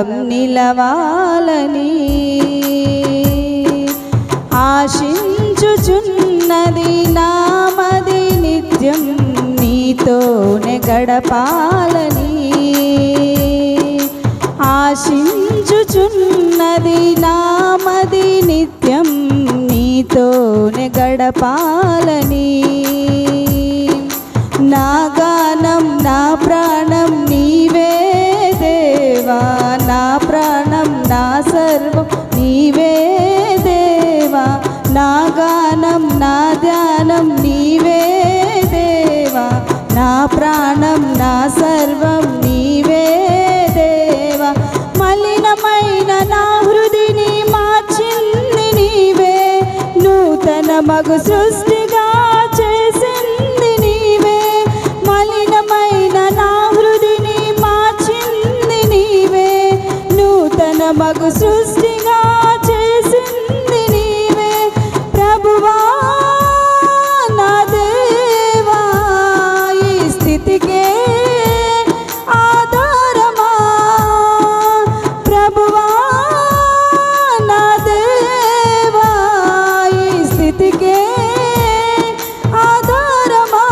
కలకాలం నిలవాలని ఆశించుచున్నది నామది నిత్యం నీతోనే గడపాలని ఆశించుచున్నది నామది నిత్యం నీతోనే గడపాలని నా గానం నా ప్రాణం నీవే దేవా నా ప్రాణం నా సర్వం నీవే దేవా నా గానం నా ధ్యానం నీవే దేవా నా ప్రాణం నా సర్వం నీవే దేవా మలినమైన నా హృదిని మార్చింది నీవే నూతన మగు సృష్టిగా చేసింది నీవే మలినమైన నా హృదిని మార్చింది నీవే నూతన మగు సృష్టిగా చేసింది నీవే ప్రభువా నా దేవా ఈ స్థితికే ఆధారమా ప్రభువా నా దేవా ఈ స్థితికే ఆధారమా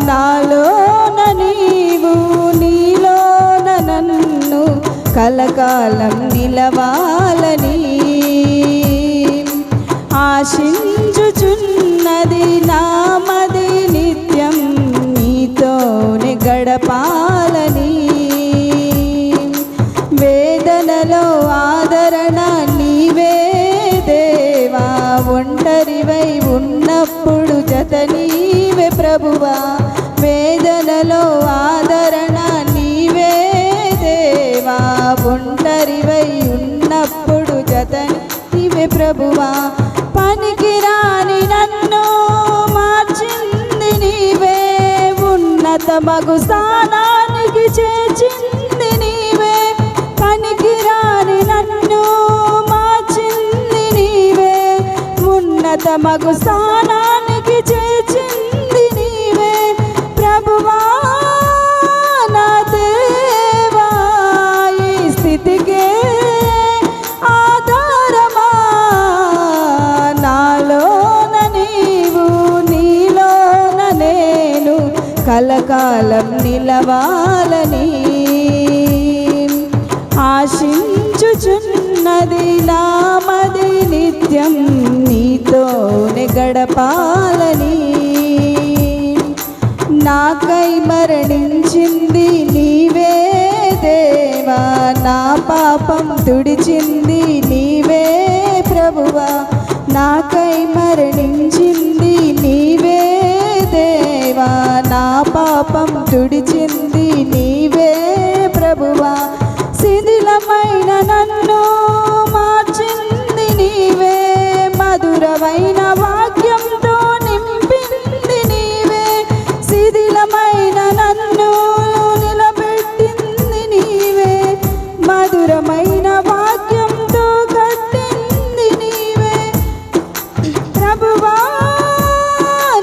నాలోన నీవు నీలోన నన్ను కలకాలం నిలవాలని ఆశించుచున్నది నామది నిత్యం నీతోనే గడపాలని వేదనలో ఆదరణ నీవే దేవా ఒంటరివై ఉన్నప్పుడు జత నీవే ప్రభువా వేదనలో ఆదరణ నీవే దేవా ఒంటరివై ఉన్నప్పుడు జత నీవే ప్రభువా పనికిరాని నన్ను మార్చింది నీవే ఉన్నత మగు స్థానానికి చేర్చింది నీవే పనికిరాని నన్ను మార్చింది నీవే ఉన్నత మగు స్థానానికి చేర్చింది నీవే ప్రభువా నా దేవా ఈ స్థితికే ఆధారమా నాలోన నీవు నీలోన నేను కలకాలం నిలవాలని ఆశించుచున్నది నామది నిత్యం నీతోనే గడపాలని నాకై మరణించింది నీవే దేవా నా పాపం తుడిచింది నీవే ప్రభువా నాకై మరణించింది నీవే దేవా నా పాపం తుడిచింది నీవే ప్రభువా శిథిలమైన నన్ను మార్చింది నీవే మధురమైన వాక్యంతో నింపింది నీవే శిథిలమైన నన్ను నిలబెట్టింది నీవే మధురమైన వాక్యంతో కట్టింది నీవే ప్రభువా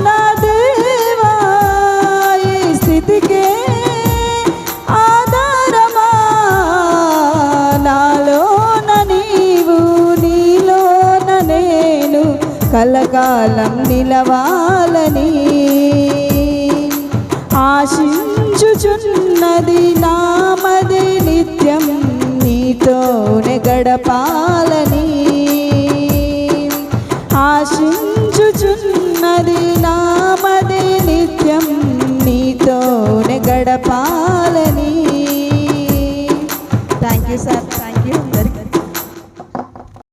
నా దేవా ఈ స్థితికే ఆధారమా నాలోన నీవు నీలోన నేను కలకాలం నిలవాలని ఆశించుచున్నది నామది నిత్యం నీతోనే